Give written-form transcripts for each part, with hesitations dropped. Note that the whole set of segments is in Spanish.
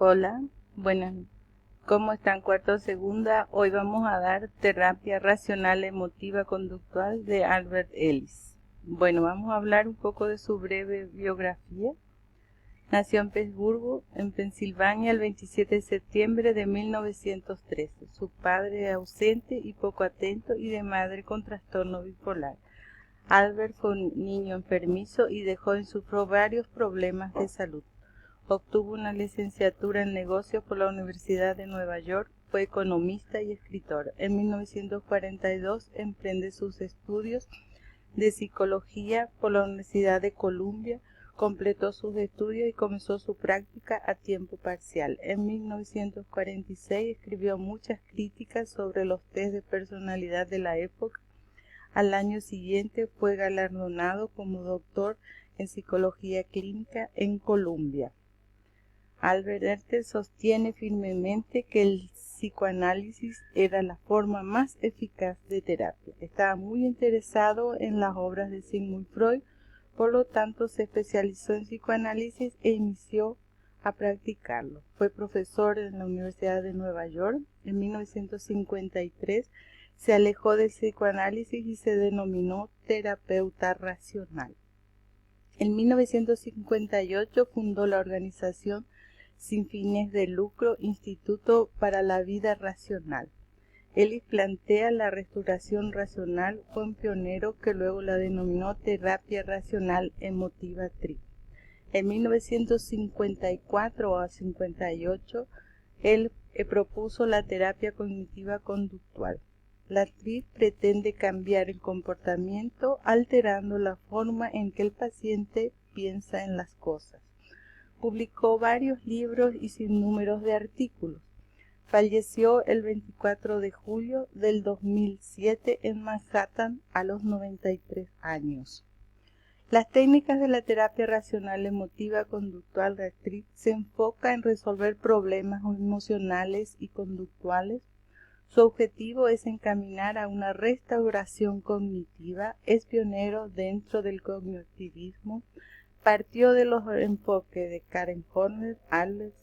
Hola, buenas. ¿Cómo están? Cuarto segunda. Hoy vamos a dar terapia racional emotiva conductual de Albert Ellis. Bueno, vamos a hablar un poco de su breve biografía. Nació en Pittsburgh, en Pensilvania, el 27 de septiembre de 1913. Su padre ausente y poco atento y de madre con trastorno bipolar. Albert fue un niño enfermizo y sufrió varios problemas de salud. Obtuvo una licenciatura en negocios por la Universidad de Nueva York, fue economista y escritor. En 1942 emprende sus estudios de psicología por la Universidad de Columbia, completó sus estudios y comenzó su práctica a tiempo parcial. En 1946 escribió muchas críticas sobre los test de personalidad de la época. Al año siguiente fue galardonado como doctor en psicología clínica en Columbia. Albert Ellis sostiene firmemente que el psicoanálisis era la forma más eficaz de terapia. Estaba muy interesado en las obras de Sigmund Freud, por lo tanto se especializó en psicoanálisis e inició a practicarlo. Fue profesor en la Universidad de Nueva York. En 1953 se alejó del psicoanálisis y se denominó terapeuta racional. En 1958 fundó la organización sin fines de lucro Instituto para la Vida Racional. Ellis plantea la restauración racional, fue un pionero que luego la denominó terapia racional emotiva TRI. En 1954 a 58, él propuso la terapia cognitiva conductual. La TRI pretende cambiar el comportamiento alterando la forma en que el paciente piensa en las cosas. Publicó varios libros y sinnúmeros de artículos. Falleció el 24 de julio del 2007 en Manhattan a los 93 años. Las técnicas de la terapia racional emotiva conductual TRI se enfocan en resolver problemas emocionales y conductuales. Su objetivo es encaminar a una restauración cognitiva. Es pionero dentro del cognitivismo. Partió de los enfoques de Karen Horner, Alex,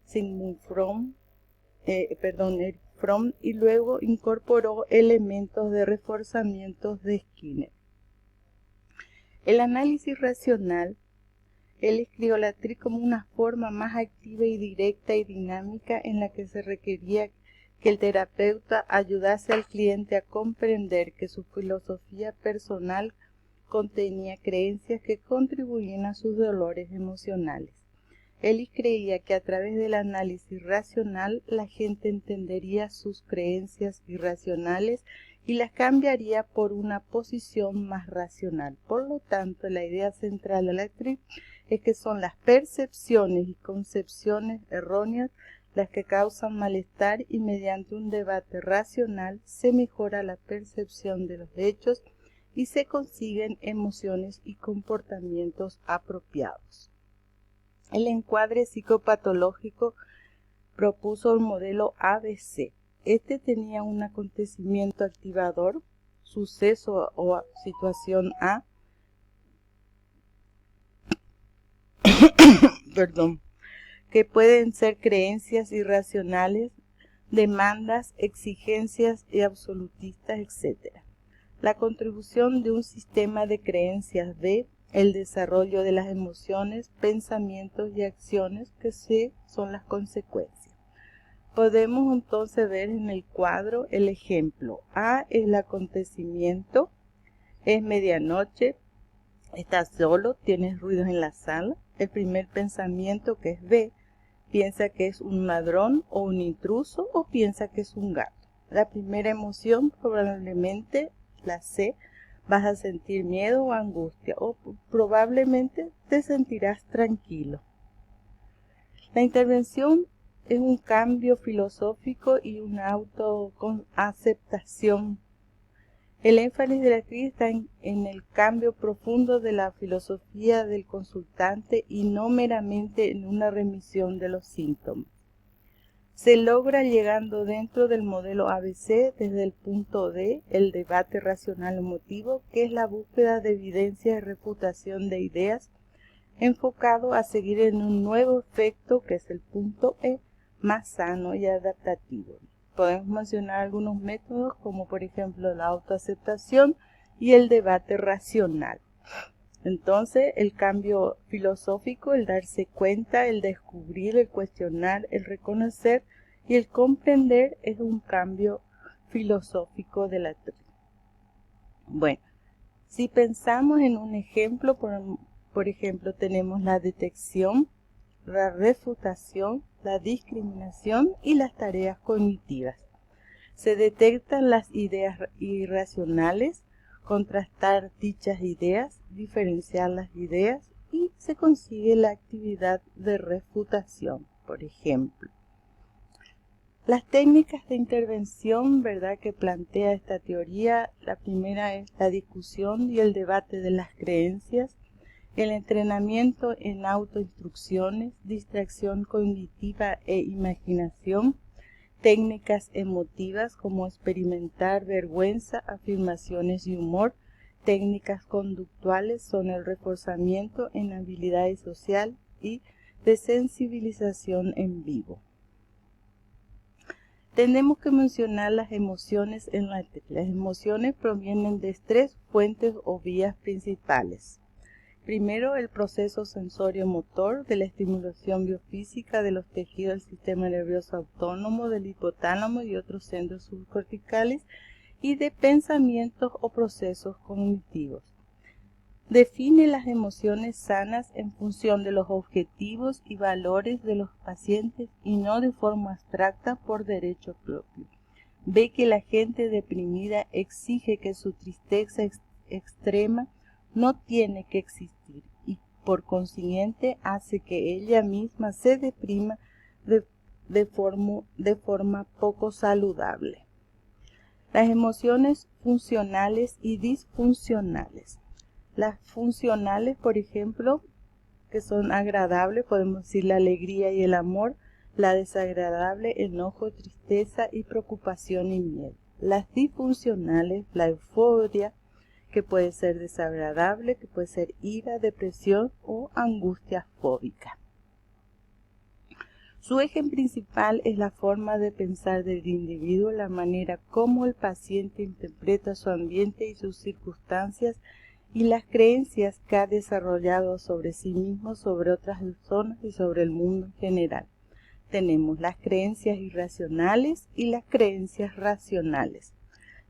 Sigmund Freud, Eric Fromm, y luego incorporó elementos de reforzamiento de Skinner. El análisis racional, él escribió la TRI como una forma más activa y directa y dinámica en la que se requería que el terapeuta ayudase al cliente a comprender que su filosofía personal contenía creencias que contribuían a sus dolores emocionales. Ellis creía que a través del análisis racional la gente entendería sus creencias irracionales y las cambiaría por una posición más racional. Por lo tanto, la idea central de la TRI es que son las percepciones y concepciones erróneas las que causan malestar y mediante un debate racional se mejora la percepción de los hechos y se consiguen emociones y comportamientos apropiados. El encuadre psicopatológico propuso el modelo ABC. Este tenía un acontecimiento activador, suceso o situación A, que pueden ser creencias irracionales, demandas, exigencias y absolutistas, etc. La contribución de un sistema de creencias B, el desarrollo de las emociones, pensamientos y acciones que C son las consecuencias. Podemos entonces ver en el cuadro el ejemplo. A es el acontecimiento, es medianoche, estás solo, tienes ruidos en la sala. El primer pensamiento, que es B, piensa que es un ladrón o un intruso o piensa que es un gato. La primera emoción, probablemente la C, vas a sentir miedo o angustia o probablemente te sentirás tranquilo. La intervención es un cambio filosófico y una autoaceptación. El énfasis de la TRI está en el cambio profundo de la filosofía del consultante y no meramente en una remisión de los síntomas. Se logra llegando dentro del modelo ABC desde el punto D, el debate racional emotivo, que es la búsqueda de evidencia y refutación de ideas. enfocado a seguir en un nuevo efecto que es el punto E, más sano y adaptativo. Podemos mencionar algunos métodos como por ejemplo la autoaceptación y el debate racional. Entonces el cambio filosófico, el darse cuenta, el descubrir, el cuestionar, el reconocer y el comprender es un cambio filosófico de la TRI. Bueno, si pensamos en un ejemplo, por ejemplo tenemos la detección, la refutación, la discriminación y las tareas cognitivas. Se detectan las ideas irracionales, contrastar dichas ideas, diferenciar las ideas y se consigue la actividad de refutación, por ejemplo. Las técnicas de intervención, ¿verdad?, que plantea esta teoría, la primera es la discusión y el debate de las creencias, el entrenamiento en autoinstrucciones, distracción cognitiva e imaginación, técnicas emotivas como experimentar vergüenza, afirmaciones y humor, técnicas conductuales son el reforzamiento en habilidades sociales y de sensibilización en vivo. Tenemos que mencionar las emociones en la TRI. Las emociones provienen de tres fuentes o vías principales. Primero, el proceso sensorio-motor de la estimulación biofísica de los tejidos del sistema nervioso autónomo, del hipotálamo y otros centros subcorticales, y de pensamientos o procesos cognitivos. Define las emociones sanas en función de los objetivos y valores de los pacientes y no de forma abstracta por derecho propio. Ve que la gente deprimida exige que su tristeza extrema no tiene que existir y por consiguiente hace que ella misma se deprima de forma poco saludable. Las emociones funcionales y disfuncionales. Las funcionales, por ejemplo, que son agradables, podemos decir la alegría y el amor, la desagradable, enojo, tristeza y preocupación y miedo. Las disfuncionales, la euforia, que puede ser desagradable, que puede ser ira, depresión o angustia fóbica. Su eje principal es la forma de pensar del individuo, la manera como el paciente interpreta su ambiente y sus circunstancias y las creencias que ha desarrollado sobre sí mismo, sobre otras personas y sobre el mundo en general. Tenemos las creencias irracionales y las creencias racionales.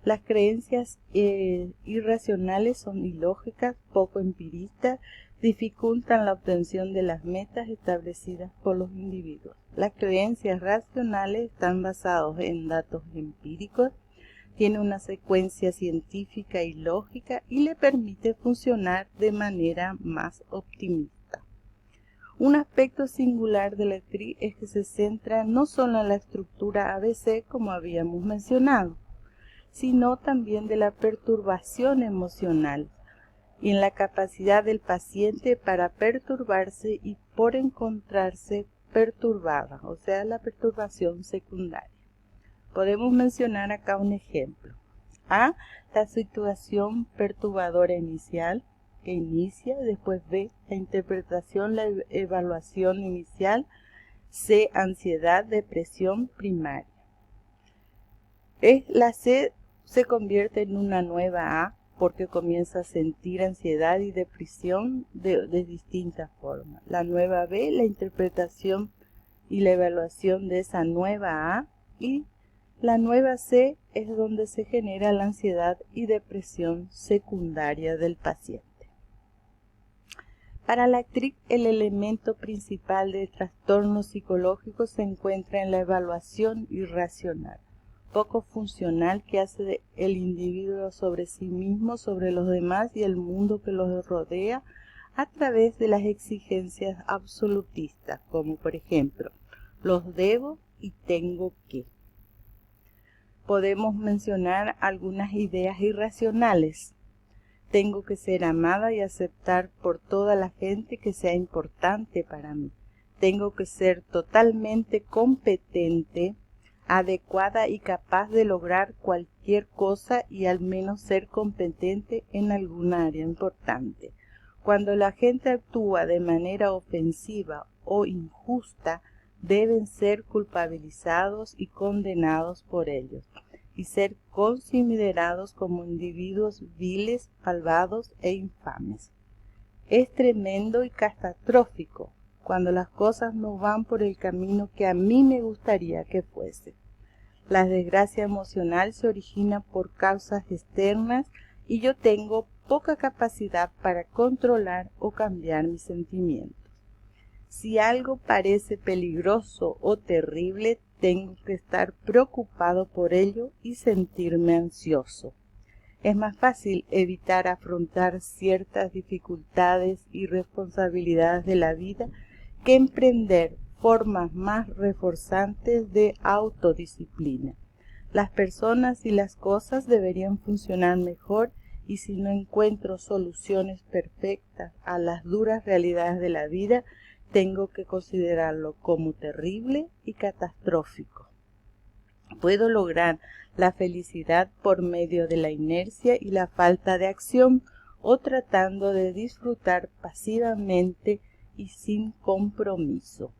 Las creencias irracionales son ilógicas, poco empiristas, dificultan la obtención de las metas establecidas por los individuos. Las creencias racionales están basadas en datos empíricos, tiene una secuencia científica y lógica y le permite funcionar de manera más optimista. Un aspecto singular de la TRI es que se centra no solo en la estructura ABC como habíamos mencionado, sino también de la perturbación emocional y en la capacidad del paciente para perturbarse y por encontrarse perturbada, o sea, la perturbación secundaria. Podemos mencionar acá un ejemplo. A, la situación perturbadora inicial, que inicia, después B, la interpretación, la evaluación inicial, C, ansiedad, depresión primaria. La C se convierte en una nueva A porque comienza a sentir ansiedad y depresión de distintas formas. La nueva B, la interpretación y la evaluación de esa nueva A, y la nueva C es donde se genera la ansiedad y depresión secundaria del paciente. Para la TRI, el elemento principal del trastorno psicológico se encuentra en la evaluación irracional, poco funcional que hace el individuo sobre sí mismo, sobre los demás y el mundo que los rodea a través de las exigencias absolutistas, como por ejemplo, los debo y tengo que. Podemos mencionar algunas ideas irracionales. Tengo que ser amada y aceptar por toda la gente que sea importante para mí. Tengo que ser totalmente competente, adecuada y capaz de lograr cualquier cosa y al menos ser competente en alguna área importante. Cuando la gente actúa de manera ofensiva o injusta, deben ser culpabilizados y condenados por ellos, y ser considerados como individuos viles, malvados e infames. Es tremendo y catastrófico cuando las cosas no van por el camino que a mí me gustaría que fuese. La desgracia emocional se origina por causas externas y yo tengo poca capacidad para controlar o cambiar mis sentimientos. Si algo parece peligroso o terrible, tengo que estar preocupado por ello y sentirme ansioso. Es más fácil evitar afrontar ciertas dificultades y responsabilidades de la vida que emprender formas más reforzantes de autodisciplina. Las personas y las cosas deberían funcionar mejor y si no encuentro soluciones perfectas a las duras realidades de la vida, tengo que considerarlo como terrible y catastrófico. Puedo lograr la felicidad por medio de la inercia y la falta de acción o tratando de disfrutar pasivamente y sin compromiso.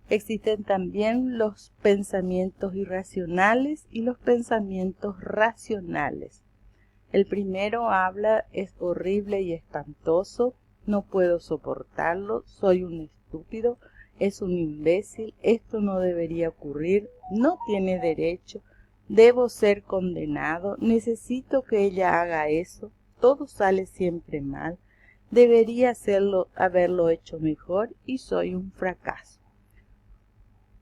Existen también los pensamientos irracionales y los pensamientos racionales. El primero habla: es horrible y espantoso, no puedo soportarlo, soy un estúpido, es un imbécil, esto no debería ocurrir, no tiene derecho, debo ser condenado, necesito que ella haga eso, todo sale siempre mal, debería haberlo hecho mejor y soy un fracaso.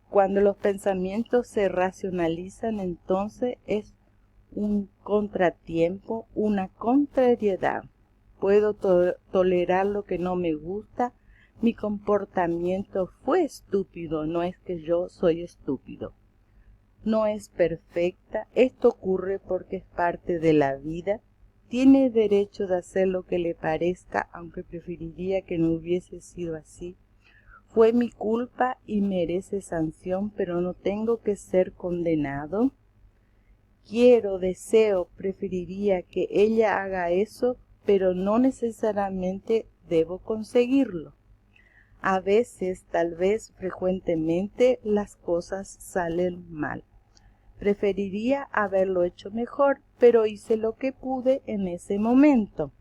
Cuando los pensamientos se racionalizan, entonces es un contratiempo, una contrariedad. Puedo tolerar lo que no me gusta. Mi comportamiento fue estúpido, no es que yo soy estúpido. No es perfecta, esto ocurre porque es parte de la vida. Tiene derecho de hacer lo que le parezca, aunque preferiría que no hubiese sido así. Fue mi culpa y merece sanción, pero no tengo que ser condenado. Quiero, deseo, preferiría que ella haga eso, pero no necesariamente debo conseguirlo. A veces, tal vez frecuentemente, las cosas salen mal. Preferiría haberlo hecho mejor, pero hice lo que pude en ese momento.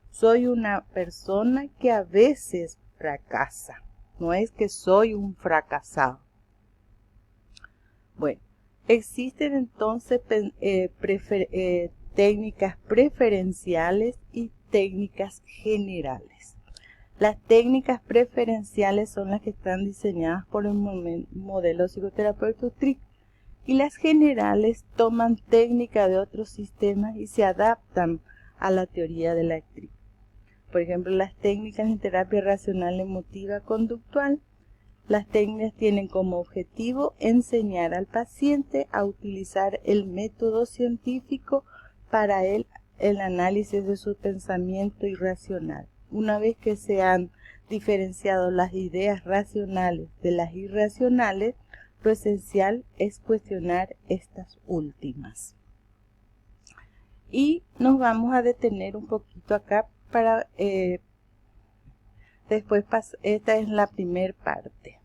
Soy una persona que a veces fracasa. No es que soy un fracasado. Bueno, existen entonces técnicas preferenciales y técnicas generales. Las técnicas preferenciales son las que están diseñadas por el modelo psicoterapéutico TRIC y las generales toman técnicas de otros sistemas y se adaptan a la teoría de la TRIC. Por ejemplo, las técnicas en terapia racional emotiva conductual. Las técnicas tienen como objetivo enseñar al paciente a utilizar el método científico para el análisis de su pensamiento irracional. Una vez que se han diferenciado las ideas racionales de las irracionales, lo esencial es cuestionar estas últimas. Y nos vamos a detener un poquito acá para después esta es la primera parte.